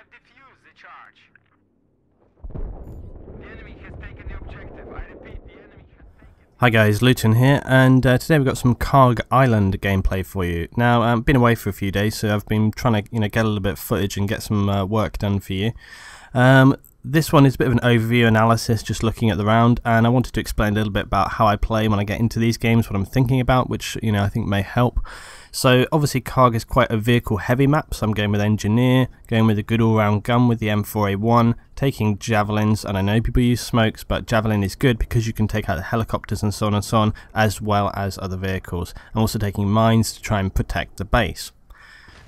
have defused the charge. The enemy has taken the objective. I repeat, the enemy has taken... Hi guys, Luetin here, and today we've got some Kharg Island gameplay for you. Now, I've been away for a few days, so I've been trying to get a little bit of footage and get some work done for you. This one is a bit of an overview analysis, just looking at the round, and I wanted to explain a little bit about how I play when I get into these games, what I'm thinking about, which I think may help. So obviously Kharg is quite a vehicle heavy map, so I'm going with engineer, going with a good all-round gun with the M4A1, taking javelins, and I know people use smokes, but javelin is good because you can take out the helicopters and so on, as well as other vehicles. I'm also taking mines to try and protect the base.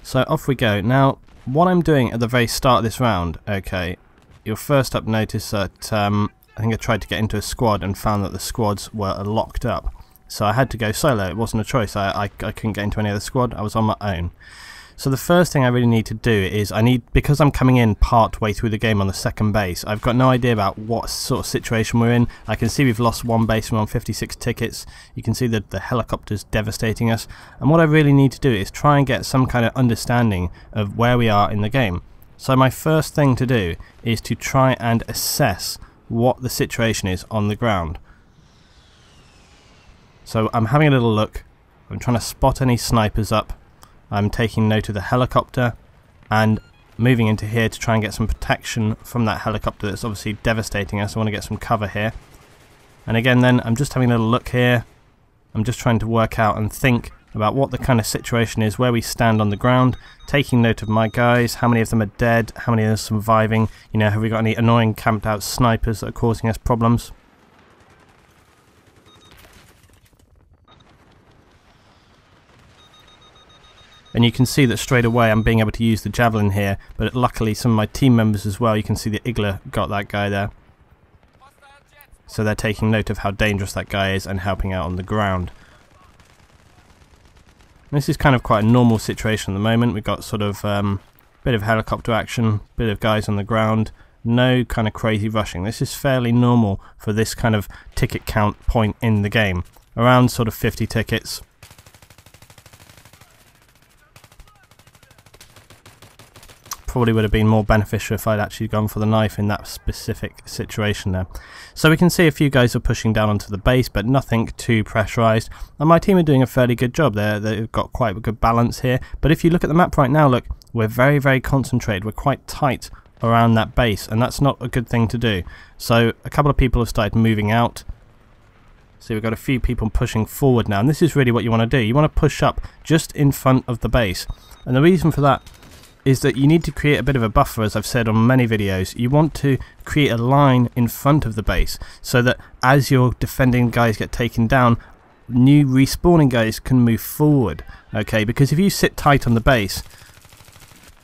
So off we go. Now, what I'm doing at the very start of this round, okay, you'll first up notice that I think I tried to get into a squad and found that the squads were locked up. So I had to go solo. It wasn't a choice. I couldn't get into any other squad. I was on my own. So the first thing I really need to do is because I'm coming in part way through the game on the second base, I've got no idea about what sort of situation we're in. I can see we've lost one base, we're on 56 tickets. You can see that the helicopter's devastating us. And what I really need to do is try and get some kind of understanding of where we are in the game. So my first thing to do is to try and assess what the situation is on the ground. So I'm having a little look, I'm trying to spot any snipers up, I'm taking note of the helicopter and moving into here to try and get some protection from that helicopter that's obviously devastating us. I want to get some cover here. And again then, I'm just having a little look here, I'm just trying to work out and think about what the kind of situation is, where we stand on the ground, taking note of my guys, how many of them are dead, how many are surviving, have we got any annoying camped out snipers that are causing us problems. And you can see that straight away I'm being able to use the javelin here, but luckily some of my team members as well, you can see the Igler got that guy there. So they're taking note of how dangerous that guy is and helping out on the ground. This is kind of quite a normal situation at the moment. We've got sort of bit of helicopter action, bit of guys on the ground, no kind of crazy rushing. This is fairly normal for this kind of ticket count point in the game, around sort of 50 tickets. Probably would have been more beneficial if I'd actually gone for the knife in that specific situation there. So we can see a few guys are pushing down onto the base, but nothing too pressurized, and my team are doing a fairly good job there. They've got quite a good balance here, but if you look at the map right now, look, we're very, very concentrated, we're quite tight around that base, and that's not a good thing to do. So a couple of people have started moving out. So we've got a few people pushing forward now, and this is really what you want to do. You want to push up just in front of the base, and the reason for that is that you need to create a bit of a buffer, as I've said on many videos. You want to create a line in front of the base so that as your defending guys get taken down, new respawning guys can move forward, okay? Because if you sit tight on the base,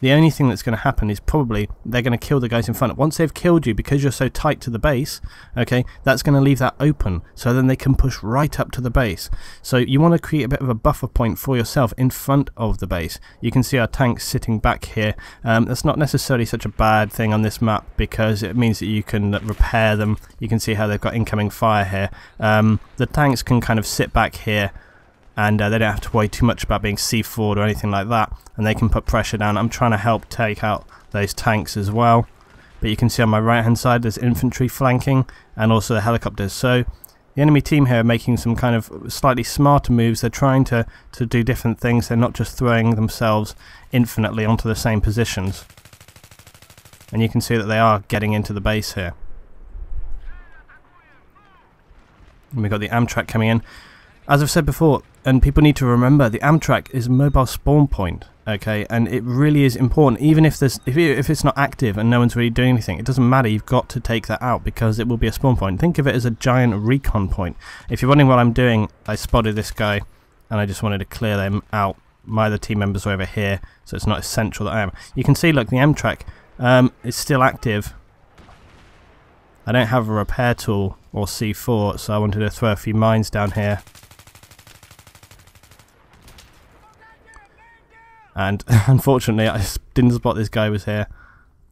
the only thing that's going to happen is probably they're going to kill the guys in front. Once they've killed you, because you're so tight to the base, okay, that's going to leave that open, so then they can push right up to the base. So you want to create a bit of a buffer point for yourself in front of the base. You can see our tanks sitting back here. That's not necessarily such a bad thing on this map because it means that you can repair them. You can see how they've got incoming fire here. The tanks can kind of sit back here, and they don't have to worry too much about being C4'd or anything like that, and they can put pressure down. I'm trying to help take out those tanks as well, but you can see on my right hand side there's infantry flanking and also the helicopters. So the enemy team here are making some kind of slightly smarter moves. They're trying to do different things. They're not just throwing themselves infinitely onto the same positions, and you can see that they are getting into the base here. And we've got the Amtrak coming in. As I've said before, and people need to remember, the Amtrak is a mobile spawn point, okay, and it really is important. Even if it's not active and no one's really doing anything, it doesn't matter. You've got to take that out because it will be a spawn point. Think of it as a giant recon point. If you're wondering what I'm doing, I spotted this guy and I just wanted to clear them out. My other team members are over here, so it's not essential that I am. You can see, look, the Amtrak is still active. I don't have a repair tool or C4, so I wanted to throw a few mines down here. And unfortunately I didn't spot this guy was here.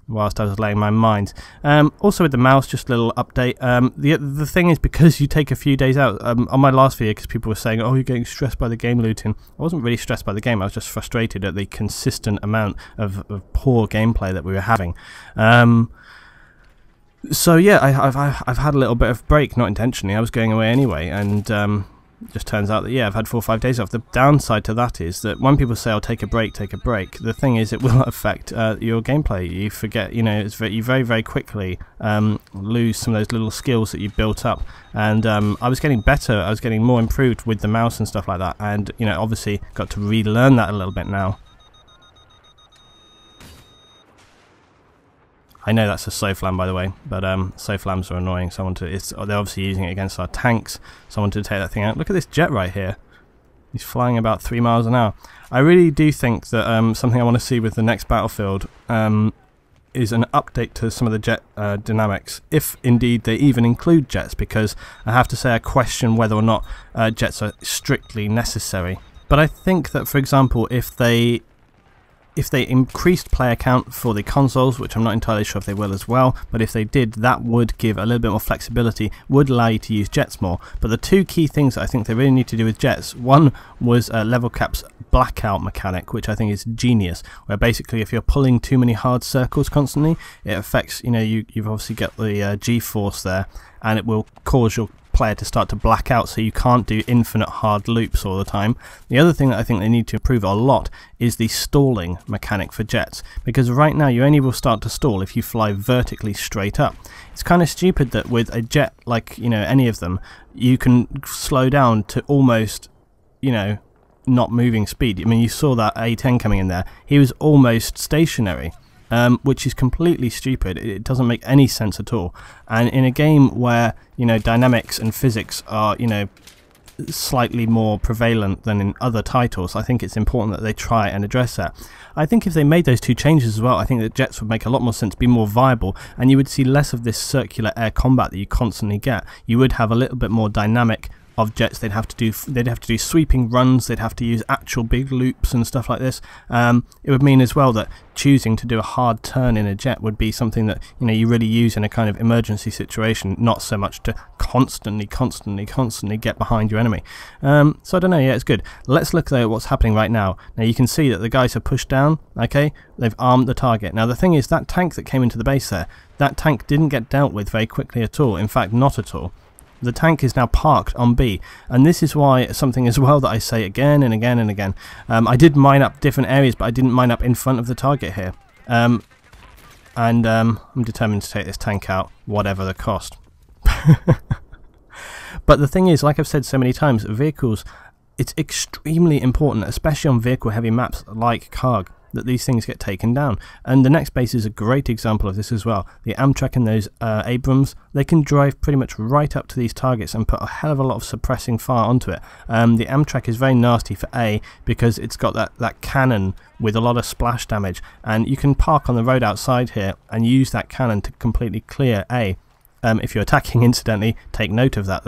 whilst I was laying my mines. Also with the mouse, just a little update. The thing is, because you take a few days out, on my last video, because people were saying, oh, you're getting stressed by the game, Luetin. I wasn't really stressed by the game, I was just frustrated at the consistent amount of poor gameplay that we were having. So yeah, I've had a little bit of break, not intentionally, I was going away anyway, and just turns out that, yeah, I've had 4 or 5 days off. The downside to that is that when people say, "I'll take a break," the thing is, it will affect your gameplay. You forget, you know, you very, very quickly lose some of those little skills that you built up. And I was getting better, I was getting more improved with the mouse and stuff like that. And, you know, obviously got to relearn that a little bit now. I know that's a SOFLAM, by the way, but SOFLAMs are annoying. They're obviously using it against our tanks. Someone to take that thing out. Look at this jet right here. He's flying about 3 miles an hour. I really do think that something I want to see with the next battlefield is an update to some of the jet dynamics, if indeed they even include jets, because I have to say I question whether or not jets are strictly necessary. But I think that, for example, if they increased player count for the consoles, which I'm not entirely sure if they will as well, but if they did, that would give a little bit more flexibility, would allow you to use jets more. But the two key things that I think they really need to do with jets, one was level cap's blackout mechanic, which I think is genius, where basically if you're pulling too many hard circles constantly, it affects, you know, you've obviously got the G-force there, and it will cause your player to start to black out, so you can't do infinite hard loops all the time. The other thing that I think they need to improve a lot is the stalling mechanic for jets, because right now you only will start to stall if you fly vertically straight up. It's kind of stupid that with a jet, like, you know, any of them, you can slow down to almost, you know, not moving speed. I mean, you saw that A10 coming in there, he was almost stationary. Which is completely stupid. It doesn't make any sense at all. And in a game where, you know, dynamics and physics are, you know, slightly more prevalent than in other titles, I think it's important that they try and address that. I think if they made those two changes as well, I think that jets would make a lot more sense, be more viable, and you would see less of this circular air combat that you constantly get. You would have a little bit more dynamic of jets. They'd have to do sweeping runs, they'd have to use actual big loops and stuff like this. It would mean as well that choosing to do a hard turn in a jet would be something that, you know, you really use in a kind of emergency situation, not so much to constantly get behind your enemy. So I don't know, yeah, it's good. Let's look though at what's happening right now. Now you can see that the guys have pushed down, okay, they've armed the target. Now the thing is, that tank that came into the base there, that tank didn't get dealt with very quickly at all, in fact not at all. The tank is now parked on B, and this is why something as well that I say again and again and again. I did mine up different areas, but I didn't mine up in front of the target here. I'm determined to take this tank out, whatever the cost. But the thing is, like I've said so many times, vehicles, it's extremely important, especially on vehicle-heavy maps like Kharg, that these things get taken down. And the next base is a great example of this as well. The Amtrak and those Abrams, they can drive pretty much right up to these targets and put a hell of a lot of suppressing fire onto it. The Amtrak is very nasty for A, because it's got that cannon with a lot of splash damage, and you can park on the road outside here and use that cannon to completely clear A. If you're attacking, incidentally, take note of that.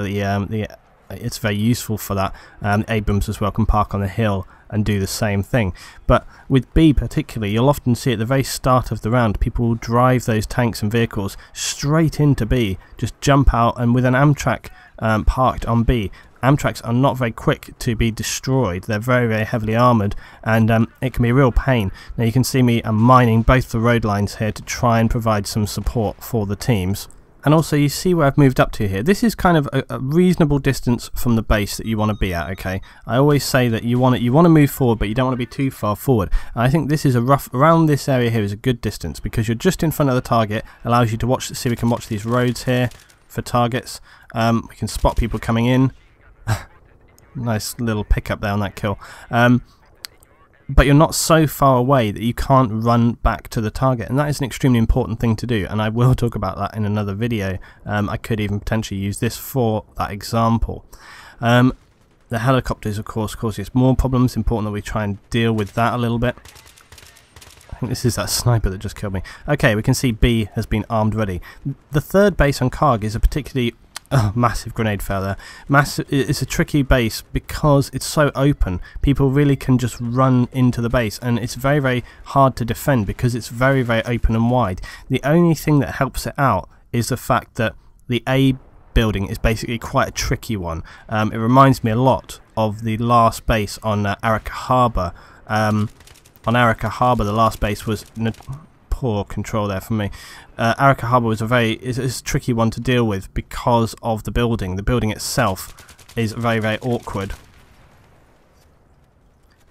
It's very useful for that. Abrams as well can park on the hill and do the same thing. But with B particularly, you'll often see at the very start of the round, people will drive those tanks and vehicles straight into B, just jump out, and with an Amtrak parked on B, Amtraks are not very quick to be destroyed. They're very, very heavily armoured, and it can be a real pain. Now you can see me mining both the road lines here to try and provide some support for the teams. And also you see where I've moved up to here. This is kind of a reasonable distance from the base that you want to be at, okay? I always say that you want to move forward, but you don't want to be too far forward. And I think this is around this area here is a good distance, because you're just in front of the target, allows you to watch, see we can watch these roads here for targets. We can spot people coming in. Nice little pickup there on that kill. But you're not so far away that you can't run back to the target, and that is an extremely important thing to do, and I will talk about that in another video. I could even potentially use this for that example. The helicopters, of course, causes more problems. Important that we try and deal with that a little bit. I think this is that sniper that just killed me. Okay, we can see B has been armed ready. The third base on Kharg is a particularly Oh, massive grenade fell there. It's a tricky base because it's so open. People really can just run into the base, and it's very, very hard to defend because it's very, very open and wide. The only thing that helps it out is the fact that the A building is basically quite a tricky one. It reminds me a lot of the last base on Arica Harbour. On Arica Harbour, the last base was poor control there for me. Arica Harbour was it's a tricky one to deal with because of the building. The building itself is very, very awkward.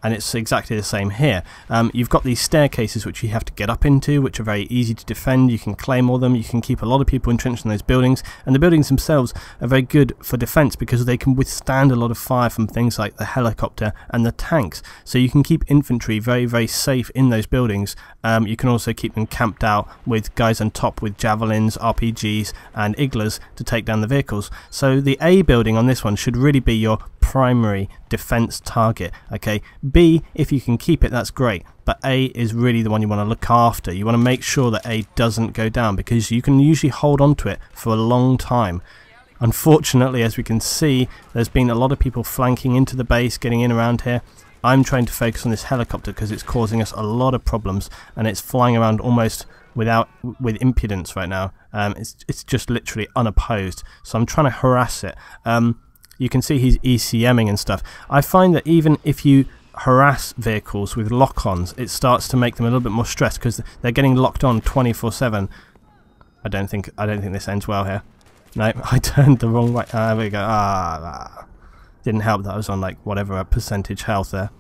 And it's exactly the same here. You've got these staircases which you have to get up into, which are very easy to defend. You can claim all them, you can keep a lot of people entrenched in those buildings, and the buildings themselves are very good for defence because they can withstand a lot of fire from things like the helicopter and the tanks. So you can keep infantry very, very safe in those buildings. You can also keep them camped out with guys on top with javelins, RPGs and iglas to take down the vehicles. So the A building on this one should really be your primary defense target. Okay, B, if you can keep it, that's great, but A is really the one you want to look after. You want to make sure that A doesn't go down because you can usually hold on to it for a long time. Unfortunately, as we can see, there's been a lot of people flanking into the base, getting in around here. I'm trying to focus on this helicopter because it's causing us a lot of problems, and it's flying around almost with impudence right now. It's just literally unopposed, so I'm trying to harass it. You can see he's ECMing and stuff. I find that even if you harass vehicles with lock-ons, it starts to make them a little bit more stressed because they're getting locked on 24/7. I don't think this ends well here. No, I turned the wrong way. There we go. Didn't help that I was on like whatever percentage health there.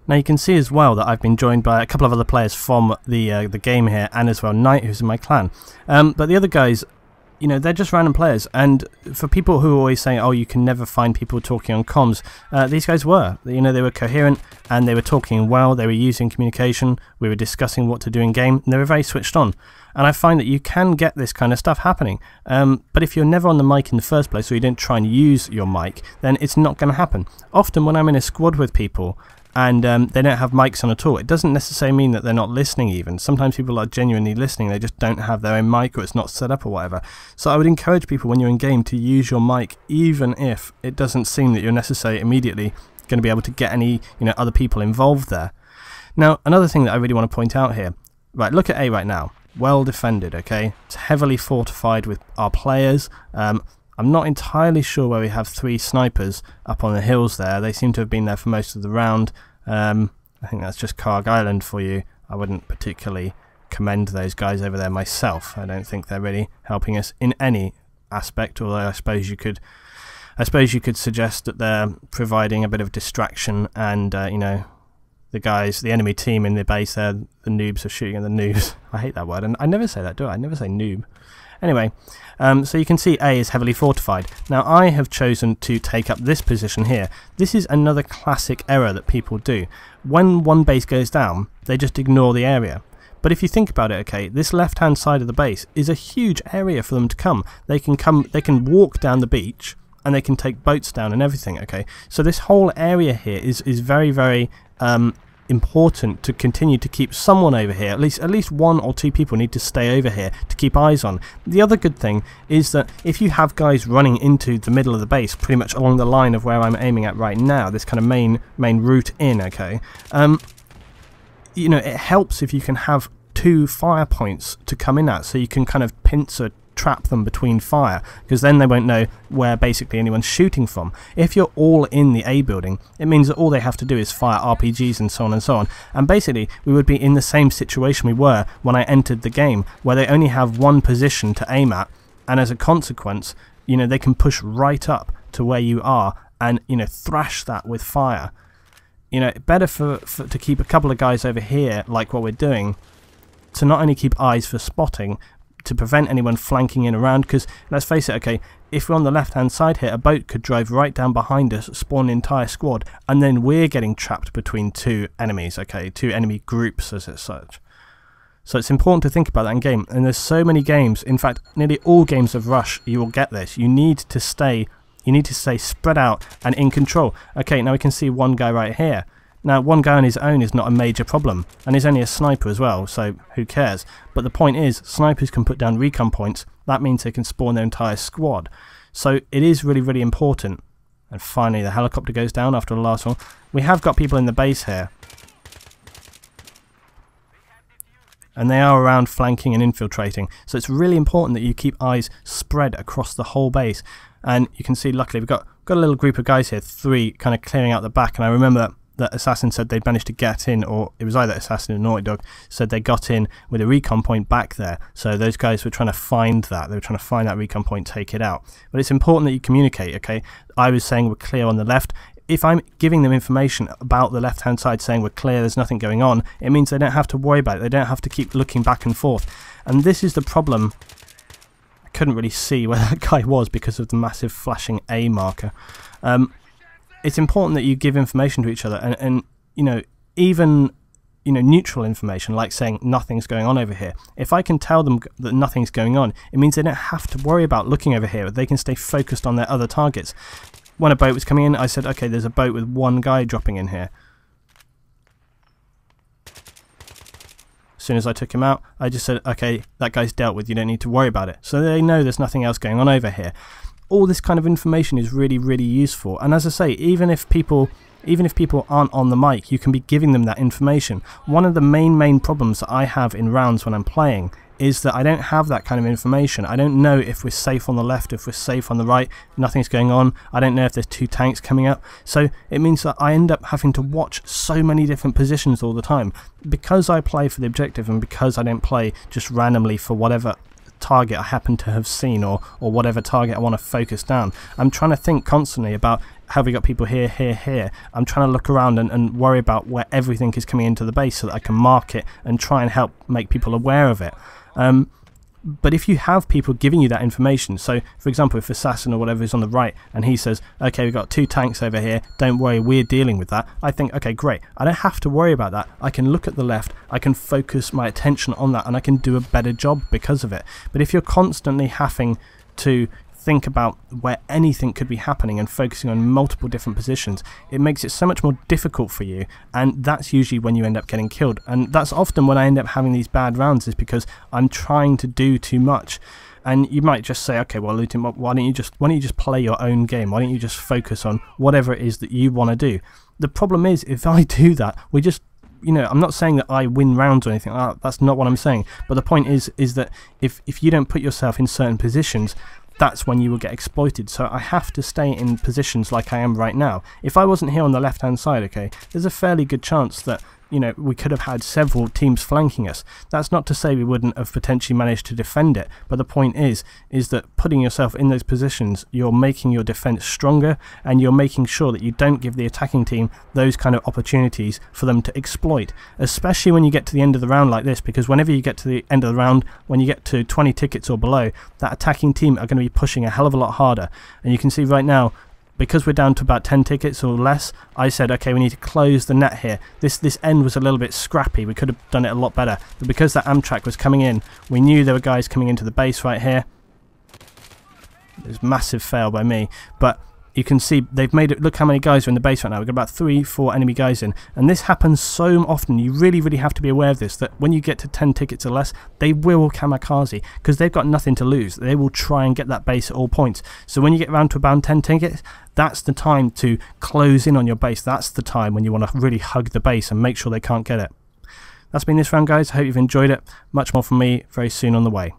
Now you can see as well that I've been joined by a couple of other players from the game here, and as well Knight, who's in my clan. But the other guys, you know, they're just random players, and for people who are always saying, oh, you can never find people talking on comms, these guys were. You know, they were coherent, and they were talking well, they were using communication, we were discussing what to do in game, and they were very switched on. And I find that you can get this kind of stuff happening, but if you're never on the mic in the first place, or you don't try and use your mic, then it's not going to happen. Often when I'm in a squad with people, and they don't have mics on at all, it doesn't necessarily mean that they're not listening even. Sometimes people are genuinely listening, they just don't have their own mic or it's not set up or whatever. So I would encourage people when you're in game to use your mic, even if it doesn't seem that you're necessarily immediately going to be able to get any other people involved there. Now another thing that I really want to point out here, right, look at A right now, well defended, okay, it's heavily fortified with our players. I'm not entirely sure where we have 3 snipers up on the hills there. They seem to have been there for most of the round. I think that's just Kharg Island for you. I wouldn't particularly commend those guys over there myself. I don't think they're really helping us in any aspect, although I suppose you could suggest that they're providing a bit of distraction, and the enemy team in the base there, the noobs are shooting at the noobs. I hate that word, and I never say that, do I? I never say noob. Anyway, so you can see A is heavily fortified. Now I have chosen to take up this position here. This is another classic error that people do. When one base goes down, they just ignore the area. But if you think about it, okay, this left-hand side of the base is a huge area for them to come. They can walk down the beach, and they can take boats down and everything, okay? So this whole area here is very, very important to continue to keep someone over here. At least 1 or 2 people need to stay over here to keep eyes on. The other good thing is that if you have guys running into the middle of the base, pretty much along the line of where I'm aiming at right now, this kind of main route in, okay, it helps if you can have 2 fire points to come in at, so you can kind of pincer trap them between fire, because then they won't know where basically anyone's shooting from. If you're all in the A building, it means that all they have to do is fire RPGs and so on and so on, and basically we would be in the same situation we were when I entered the game, where they only have 1 position to aim at, and as a consequence, they can push right up to where you are and thrash that with fire. Better to keep a couple of guys over here, like what we're doing, to not only keep eyes for spotting, to prevent anyone flanking in around, because let's face it, okay, if we're on the left hand side here, a boat could drive right down behind us, spawn an entire squad, and then we're getting trapped between 2 enemies, okay, 2 enemy groups as such. So it's important to think about that in game, and there's so many games, in fact nearly all games of Rush you will get this. You need to stay spread out and in control. Okay, now we can see one guy right here. Now, one guy on his own is not a major problem, and he's only a sniper as well, so who cares? But the point is, snipers can put down recon points. That means they can spawn their entire squad. So it is really, really important. And finally, the helicopter goes down after the last one. We have got people in the base here. And they are around flanking and infiltrating. So it's really important that you keep eyes spread across the whole base. And you can see, luckily, we've got a little group of guys here, 3 kind of clearing out the back. And I remember that Assassin said they'd managed to get in, or it was either Assassin or Naughty Dog, said they got in with a recon point back there. So those guys were trying to find that. They were trying to find that recon point, take it out. But it's important that you communicate, okay? I was saying we're clear on the left. If I'm giving them information about the left-hand side saying we're clear, there's nothing going on, it means they don't have to worry about it. They don't have to keep looking back and forth. And this is the problem. I couldn't really see where that guy was because of the massive flashing A marker. It's important that you give information to each other, and you know, even neutral information, like saying nothing's going on over here. If I can tell them that nothing's going on, it means they don't have to worry about looking over here. They can stay focused on their other targets. When a boat was coming in, I said, okay, there's a boat with 1 guy dropping in here. As soon as I took him out, I just said, okay, that guy's dealt with, you don't need to worry about it. So they know there's nothing else going on over here. All this kind of information is really, really useful. And as I say, even if people aren't on the mic, you can be giving them that information. One of the main problems that I have in rounds when I'm playing is that I don't have that kind of information. I don't know if we're safe on the left, if we're safe on the right, nothing's going on. I don't know if there's 2 tanks coming up. So it means that I end up having to watch so many different positions all the time. Because I play for the objective, and because I don't play just randomly for whatever target I happen to have seen, or whatever target I want to focus down, I'm trying to think constantly about, have we got people here, here. I'm trying to look around and worry about where everything is coming into the base so that I can mark it and try and help make people aware of it. But if you have people giving you that information, so for example, if Assassin or whatever is on the right and he says, okay, we've got 2 tanks over here, don't worry, we're dealing with that, I think, okay, great, I don't have to worry about that. I can look at the left, I can focus my attention on that, and I can do a better job because of it. But if you're constantly having to think about where anything could be happening and focusing on multiple different positions, it makes it so much more difficult for you, and that's usually when you end up getting killed. And that's often when I end up having these bad rounds, is because I'm trying to do too much. And you might just say, okay, well, Luetin, why don't you just play your own game? Why don't you just focus on whatever it is that you want to do? The problem is, if I do that, we just, I'm not saying that I win rounds or anything. That's not what I'm saying. But the point is that if you don't put yourself in certain positions, that's when you will get exploited. So I have to stay in positions like I am right now. If I wasn't here on the left hand side, okay, there's a fairly good chance that we could have had several teams flanking us. That's not to say we wouldn't have potentially managed to defend it, but the point is that putting yourself in those positions, you're making your defense stronger, and you're making sure that you don't give the attacking team those kind of opportunities for them to exploit, especially when you get to the end of the round like this, because whenever you get to the end of the round, when you get to 20 tickets or below, that attacking team are going to be pushing a hell of a lot harder. And you can see right now, because we're down to about 10 tickets or less, I said, okay, we need to close the net here. This end was a little bit scrappy. We could have done it a lot better. But because that Amtrak was coming in, we knew there were guys coming into the base right here. It was a massive fail by me. But you can see they've made it. Look how many guys are in the base right now. We've got about 3-4 enemy guys in. And this happens so often. You really, really have to be aware of this, that when you get to 10 tickets or less, they will kamikaze, because they've got nothing to lose. They will try and get that base at all points. So when you get around to about 10 tickets, that's the time to close in on your base. That's the time when you want to really hug the base and make sure they can't get it. That's been this round, guys. I hope you've enjoyed it. Much more from me very soon on the way.